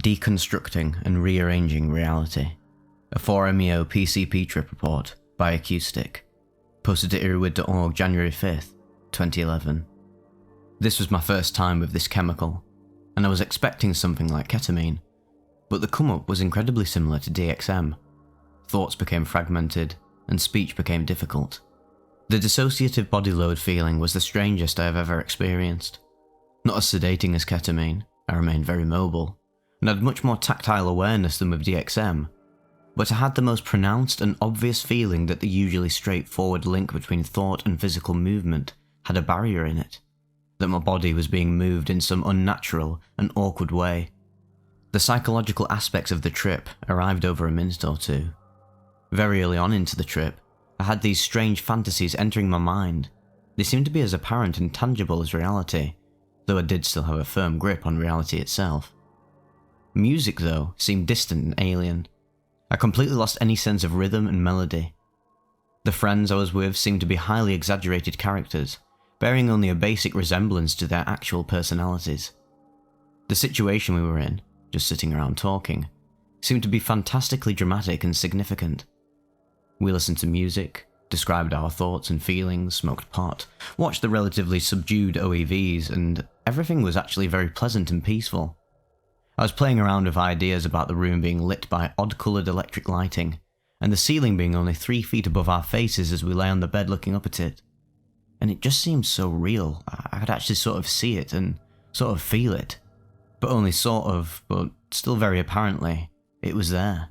Deconstructing and Rearranging Reality, a 4MEO PCP trip report by Acoustic, posted to EARBUDS.org January 5th, 2011. This was my first time with this chemical, and I was expecting something like ketamine, but the come-up was incredibly similar to DXM. Thoughts became fragmented, and speech became difficult. The dissociative body load feeling was the strangest I have ever experienced. Not as sedating as ketamine, I remained very mobile, and had much more tactile awareness than with DXM, but I had the most pronounced and obvious feeling that the usually straightforward link between thought and physical movement had a barrier in it, that my body was being moved in some unnatural and awkward way. The psychological aspects of the trip arrived over a minute or two. Very early on into the trip, I had these strange fantasies entering my mind. They seemed to be as apparent and tangible as reality, though I did still have a firm grip on reality itself. Music, though, seemed distant and alien. I completely lost any sense of rhythm and melody. The friends I was with seemed to be highly exaggerated characters, bearing only a basic resemblance to their actual personalities. The situation we were in, just sitting around talking, seemed to be fantastically dramatic and significant. We listened to music, described our thoughts and feelings, smoked pot, watched the relatively subdued OEVs, and everything was actually very pleasant and peaceful. I was playing around with ideas about the room being lit by odd-coloured electric lighting, and the ceiling being only 3 feet above our faces as we lay on the bed looking up at it. And it just seemed so real. I could actually sort of see it and sort of feel it. But only sort of, but still very apparently, it was there.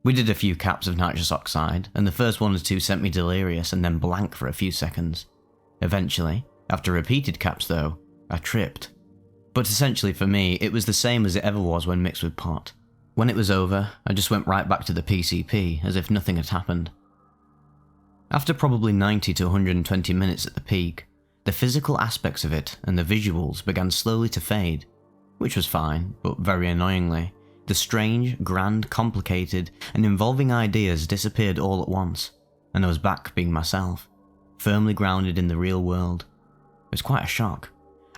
We did a few caps of nitrous oxide, and the first one or two sent me delirious and then blank for a few seconds. Eventually, after repeated caps though, I tripped. But essentially for me, it was the same as it ever was when mixed with pot. When it was over, I just went right back to the PCP as if nothing had happened. After probably 90 to 120 minutes at the peak, the physical aspects of it and the visuals began slowly to fade, which was fine, but very annoyingly, the strange, grand, complicated, and involving ideas disappeared all at once, and I was back being myself, firmly grounded in the real world. It was quite a shock,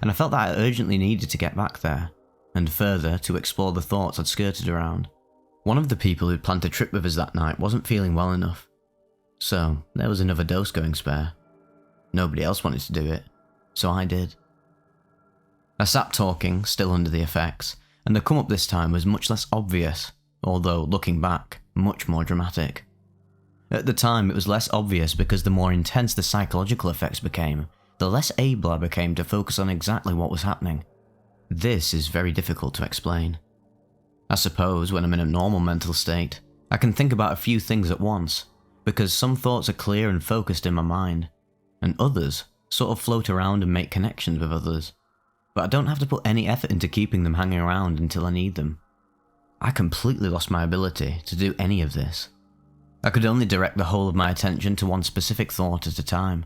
and I felt that I urgently needed to get back there, and further to explore the thoughts I'd skirted around. One of the people who'd planned a trip with us that night wasn't feeling well enough, so there was another dose going spare. Nobody else wanted to do it, so I did. I sat talking, still under the effects, and the come-up this time was much less obvious, although, looking back, much more dramatic. At the time, it was less obvious because the more intense the psychological effects became, the less able I became to focus on exactly what was happening. This is very difficult to explain. I suppose when I'm in a normal mental state, I can think about a few things at once, because some thoughts are clear and focused in my mind, and others sort of float around and make connections with others, but I don't have to put any effort into keeping them hanging around until I need them. I completely lost my ability to do any of this. I could only direct the whole of my attention to one specific thought at a time.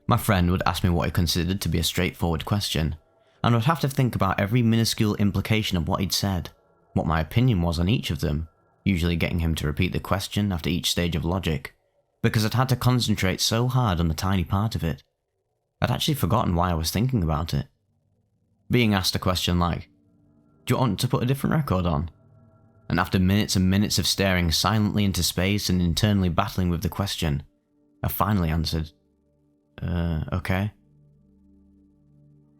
My friend would ask me what he considered to be a straightforward question, and I'd have to think about every minuscule implication of what he'd said, what my opinion was on each of them, usually getting him to repeat the question after each stage of logic, because I'd had to concentrate so hard on the tiny part of it. I'd actually forgotten why I was thinking about it. Being asked a question like, "Do you want to put a different record on?" And after minutes and minutes of staring silently into space and internally battling with the question, I finally answered, okay.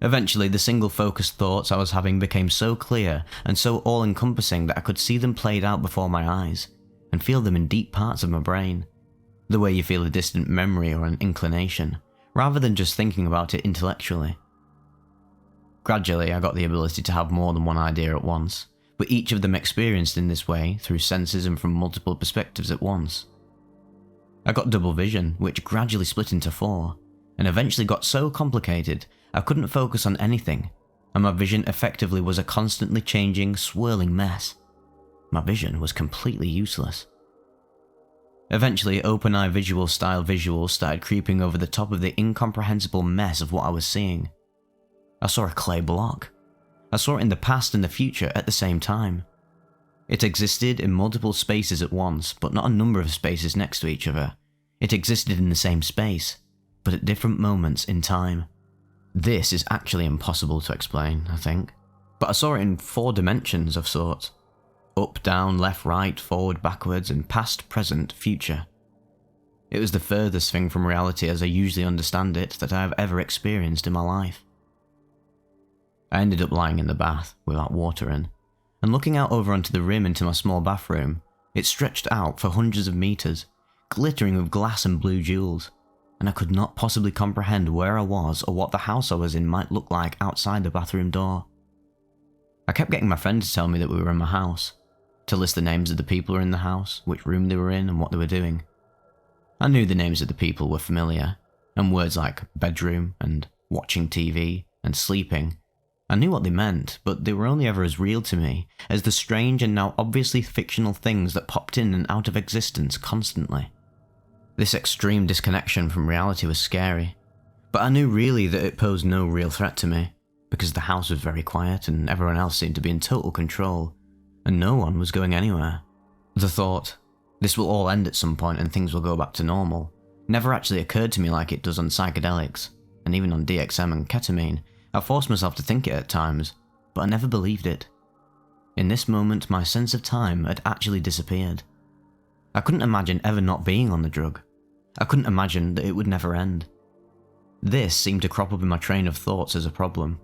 Eventually, the single focused thoughts I was having became so clear and so all-encompassing that I could see them played out before my eyes, and feel them in deep parts of my brain, the way you feel a distant memory or an inclination, rather than just thinking about it intellectually. Gradually, I got the ability to have more than one idea at once, but each of them experienced in this way through senses and from multiple perspectives at once. I got double vision, which gradually split into 4, and eventually got so complicated I couldn't focus on anything, and my vision effectively was a constantly changing, swirling mess. My vision was completely useless. Eventually, open-eye visual style visuals started creeping over the top of the incomprehensible mess of what I was seeing. I saw a clay block. I saw it in the past and the future at the same time. It existed in multiple spaces at once, but not a number of spaces next to each other. It existed in the same space, but at different moments in time. This is actually impossible to explain, I think. but I saw it in 4 dimensions of sorts. Up, down, left, right, forward, backwards, and past, present, future. It was the furthest thing from reality as I usually understand it that I have ever experienced in my life. I ended up lying in the bath, without water in, and looking out over onto the rim into my small bathroom. It stretched out for hundreds of meters, glittering with glass and blue jewels, and I could not possibly comprehend where I was or what the house I was in might look like outside the bathroom door. I kept getting my friend to tell me that we were in my house, to list the names of the people who were in the house, which room they were in, and what they were doing. I knew the names of the people were familiar, and words like bedroom and watching TV and sleeping. I knew what they meant, but they were only ever as real to me as the strange and now obviously fictional things that popped in and out of existence constantly. This extreme disconnection from reality was scary, but I knew really that it posed no real threat to me, because the house was very quiet and everyone else seemed to be in total control, and no one was going anywhere. The thought, this will all end at some point and things will go back to normal, never actually occurred to me like it does on psychedelics, and even on DXM and ketamine. I forced myself to think it at times, but I never believed it. In this moment, my sense of time had actually disappeared. I couldn't imagine ever not being on the drug. I couldn't imagine that it would never end. This seemed to crop up in my train of thoughts as a problem,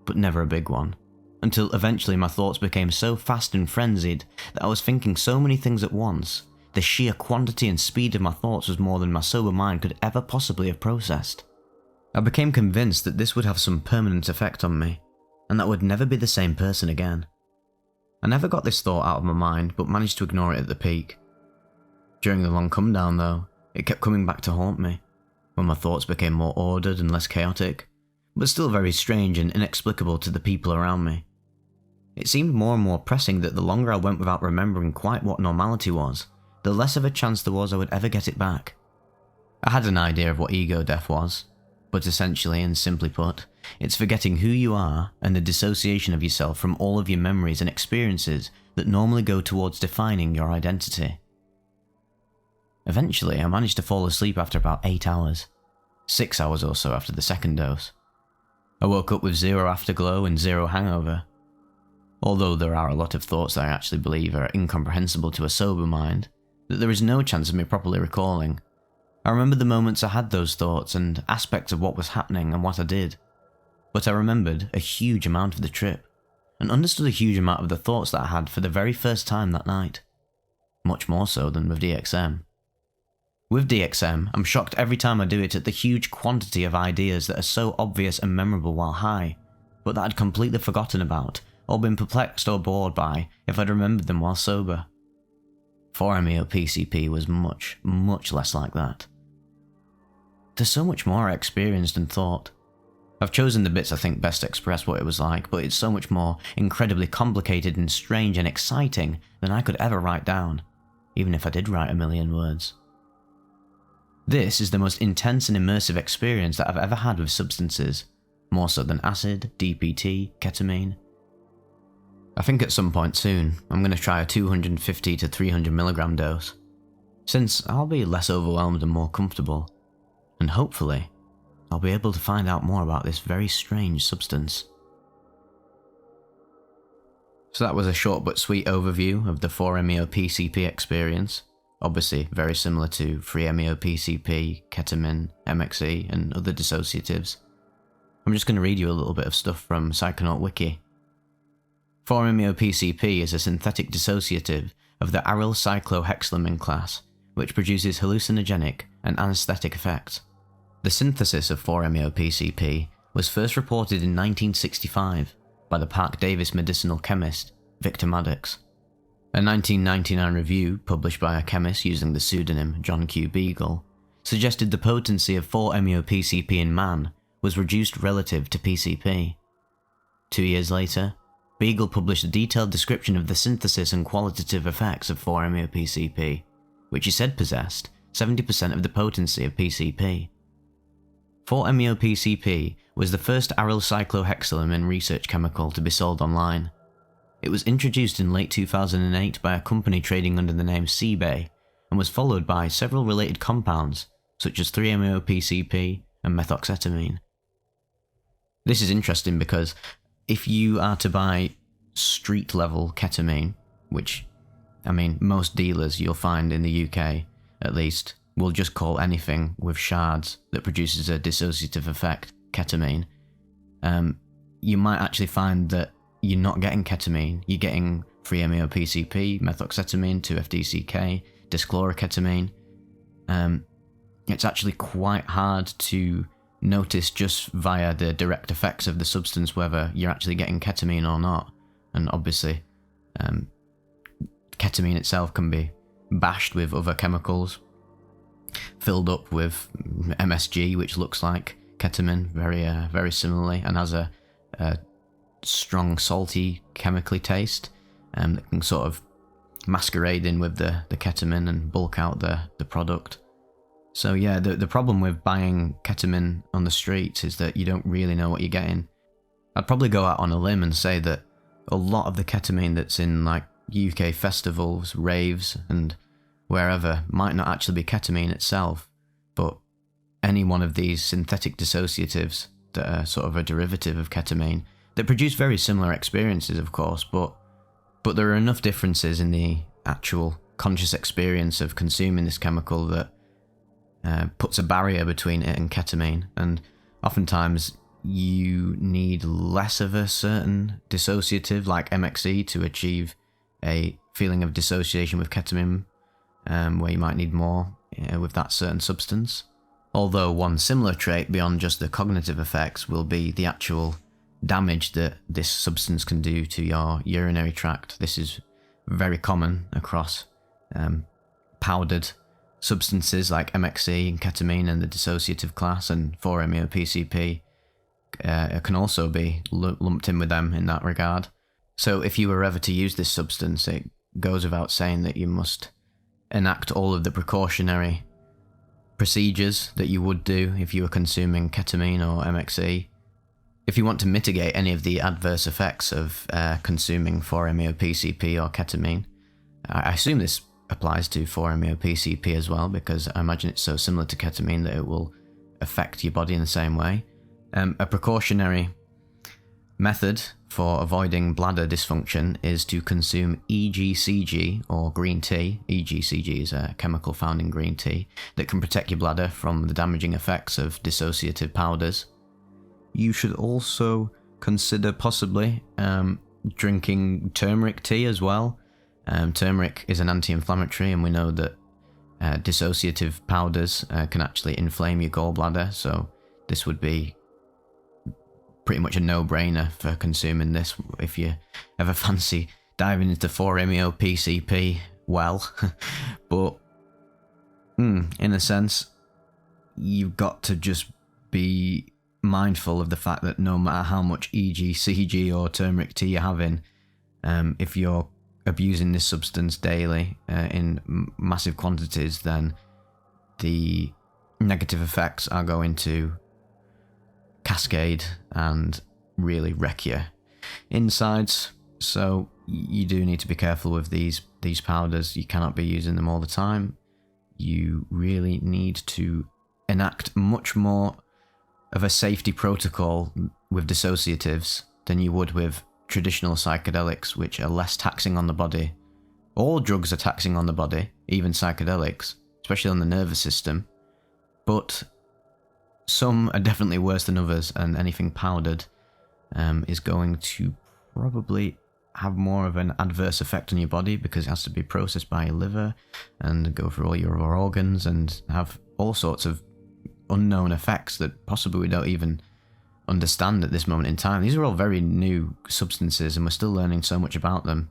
but never a big one, until eventually my thoughts became so fast and frenzied that I was thinking so many things at once. The sheer quantity and speed of my thoughts was more than my sober mind could ever possibly have processed. I became convinced that this would have some permanent effect on me, and that I would never be the same person again. I never got this thought out of my mind, but managed to ignore it at the peak. During the long come down though, it kept coming back to haunt me, when my thoughts became more ordered and less chaotic, but still very strange and inexplicable to the people around me. It seemed more and more pressing that the longer I went without remembering quite what normality was, the less of a chance there was I would ever get it back. I had an idea of what ego death was, but essentially and simply put, it's forgetting who you are and the dissociation of yourself from all of your memories and experiences that normally go towards defining your identity. Eventually, I managed to fall asleep after about 8 hours, 6 hours or so after the second dose. I woke up with 0 afterglow and 0 hangover. Although there are a lot of thoughts that I actually believe are incomprehensible to a sober mind, that there is no chance of me properly recalling. I remember the moments I had those thoughts and aspects of what was happening and what I did, but I remembered a huge amount of the trip, and understood a huge amount of the thoughts that I had for the very first time that night. Much more so than with DXM. With DXM, I'm shocked every time I do it at the huge quantity of ideas that are so obvious and memorable while high, but that I'd completely forgotten about, or been perplexed or bored by if I'd remembered them while sober. 4-MeO PCP was much, much less like that. There's so much more I experienced and thought. I've chosen the bits I think best express what it was like, but it's so much more incredibly complicated and strange and exciting than I could ever write down, even if I did write a million words. This is the most intense and immersive experience that I've ever had with substances, more so than acid, DPT, ketamine. I think at some point soon, I'm going to try a 250 to 300 milligram dose, since I'll be less overwhelmed and more comfortable, and hopefully, I'll be able to find out more about this very strange substance. So that was a short but sweet overview of the 4-MeO PCP experience, obviously very similar to 3-MeO PCP, ketamine, MXE, and other dissociatives. I'm just going to read you a little bit of stuff from Psychonaut Wiki. 4-MeO PCP is a synthetic dissociative of the aryl cyclohexylamine class, which produces hallucinogenic and anesthetic effects. The synthesis of 4-MeO PCP was first reported in 1965 by the Parke-Davis medicinal chemist Victor Maddox. A 1999 review published by a chemist using the pseudonym John Q. Beagle suggested the potency of 4-MeO PCP in man was reduced relative to PCP. 2 years later, Beagle published a detailed description of the synthesis and qualitative effects of 4-MeO PCP, which he said possessed 70% of the potency of PCP. 4-MeO PCP was the first aryl cyclohexylamine research chemical to be sold online. It was introduced in late 2008 by a company trading under the name Seabay, and was followed by several related compounds, such as 3-MeO PCP and methoxetamine. This is interesting because if you are to buy street level ketamine, which, I mean, most dealers you'll find in the UK, at least, will just call anything with shards that produces a dissociative effect ketamine, you might actually find that you're not getting ketamine, you're getting 3-MeO-PCP, methoxetamine, 2-FDCK, dyschloroketamine. It's actually quite hard to notice just via the direct effects of the substance whether you're actually getting ketamine or not. And obviously, ketamine itself can be bashed with other chemicals, filled up with MSG, which looks like ketamine very similarly, and has a strong salty chemically taste that can sort of masquerade in with the ketamine and bulk out the product. So yeah, the problem with buying ketamine on the streets is that you don't really know what you're getting. I'd probably go out on a limb and say that a lot of the ketamine that's in like UK festivals, raves and wherever might not actually be ketamine itself, but any one of these synthetic dissociatives that are sort of a derivative of ketamine that produce very similar experiences, of course, but there are enough differences in the actual conscious experience of consuming this chemical that puts a barrier between it and ketamine, and oftentimes you need less of a certain dissociative like MXE to achieve a feeling of dissociation with ketamine, where you might need more with that certain substance. Although one similar trait beyond just the cognitive effects will be the actual damage that this substance can do to your urinary tract. This is very common across powdered substances like MXE and ketamine and the dissociative class, and 4-MeO-PCP can also be lumped in with them in that regard. So if you were ever to use this substance, it goes without saying that you must enact all of the precautionary procedures that you would do if you were consuming ketamine or MXE. If you want to mitigate any of the adverse effects of consuming 4-MeO-PCP or ketamine, I assume this applies to 4-MeO-PCP as well, because I imagine it's so similar to ketamine that it will affect your body in the same way. A precautionary method for avoiding bladder dysfunction is to consume EGCG or green tea. EGCG is a chemical found in green tea that can protect your bladder from the damaging effects of dissociative powders. You should also consider possibly drinking turmeric tea as well. Turmeric is an anti-inflammatory, and we know that dissociative powders can actually inflame your gallbladder, so this would be pretty much a no-brainer for consuming this if you ever fancy diving into 4-MeO-PCP well. But in a sense, you've got to just be mindful of the fact that no matter how much EGCG or turmeric tea you're having, if you're abusing this substance daily in massive quantities, then the negative effects are going to cascade and really wreck your insides. So you do need to be careful with these powders. You cannot be using them all the time. You really need to enact much more of a safety protocol with dissociatives than you would with traditional psychedelics, which are less taxing on the body. All drugs are taxing on the body, even psychedelics, especially on the nervous system, but some are definitely worse than others, and anything powdered is going to probably have more of an adverse effect on your body because it has to be processed by your liver and go through all your organs and have all sorts of unknown effects that possibly we don't even understand at this moment in time. These are all very new substances and we're still learning so much about them.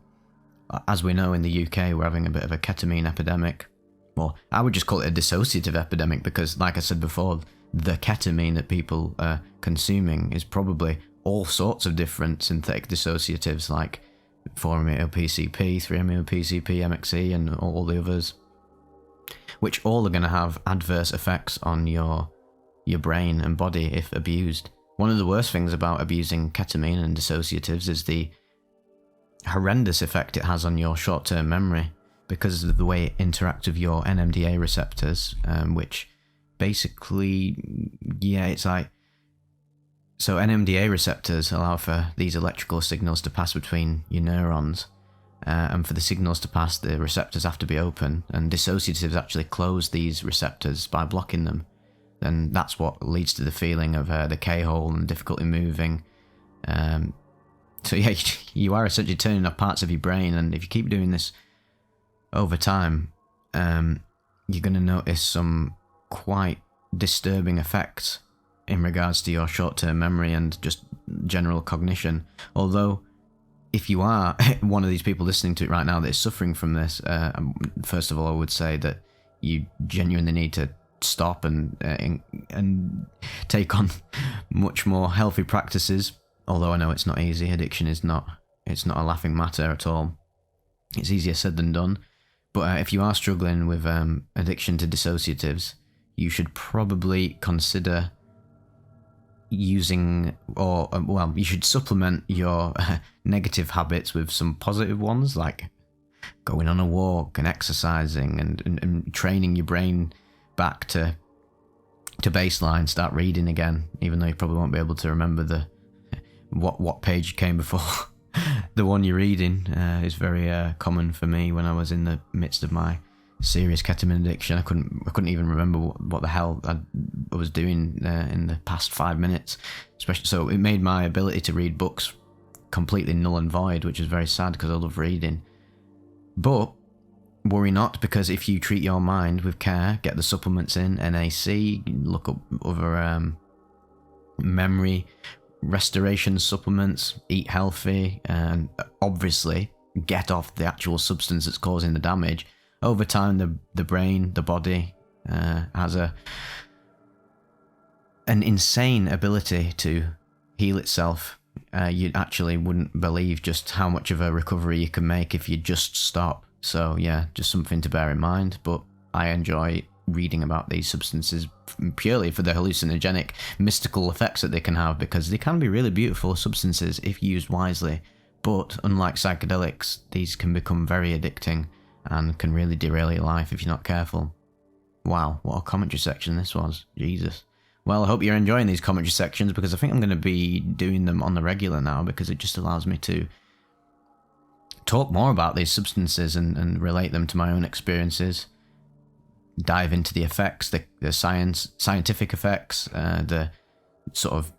As we know, in the UK, we're having a bit of a ketamine epidemic. Well, I would just call it a dissociative epidemic because, like I said before, the ketamine that people are consuming is probably all sorts of different synthetic dissociatives like 4-MeO-PCP, 3-MeO-PCP, MXE, and all the others, which all are going to have adverse effects on your brain and body if abused. One of the worst things about abusing ketamine and dissociatives is the horrendous effect it has on your short-term memory because of the way it interacts with your NMDA receptors, which basically, yeah, it's like So NMDA receptors allow for these electrical signals to pass between your neurons, and for the signals to pass, the receptors have to be open, and dissociatives actually close these receptors by blocking them. And that's what leads to the feeling of the K-hole and difficulty moving. So yeah, you are essentially turning off parts of your brain, and if you keep doing this over time, you're going to notice some quite disturbing effects in regards to your short-term memory and just general cognition. Although, if you are one of these people listening to it right now that is suffering from this, first of all, I would say that you genuinely need to stop and take on much more healthy practices. Although I know it's not easy. Addiction is not a laughing matter at all. It's easier said than done. But if you are struggling with addiction to dissociatives, you should probably consider using, or you should supplement your negative habits with some positive ones, like going on a walk and exercising and training your brain back to baseline. Start reading again, even though you probably won't be able to remember what page came before the one you're reading. Is very common for me when I was in the midst of my serious ketamine addiction. I couldn't even remember what the hell I was doing in the past 5 minutes, especially. So it made my ability to read books completely null and void, which is very sad because I love reading. But worry not, because if you treat your mind with care, get the supplements in, NAC, look up other memory restoration supplements, eat healthy, and obviously get off the actual substance that's causing the damage. Over time, the brain, the body, has an insane ability to heal itself. You actually wouldn't believe just how much of a recovery you can make if you just stop. So yeah, just something to bear in mind. But I enjoy reading about these substances purely for the hallucinogenic, mystical effects that they can have, because they can be really beautiful substances if used wisely. But unlike psychedelics, these can become very addicting and can really derail your life if you're not careful. Wow, what a commentary section this was. Jesus. Well, I hope you're enjoying these commentary sections, because I think I'm going to be doing them on the regular now, because it just allows me to talk more about these substances and relate them to my own experiences. Dive into the effects, the scientific effects, the sort of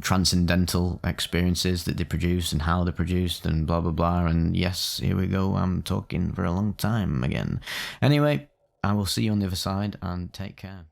transcendental experiences that they produce and how they're produced, and blah blah blah. And yes, here we go, I'm talking for a long time again. Anyway, I will see you on the other side, and take care.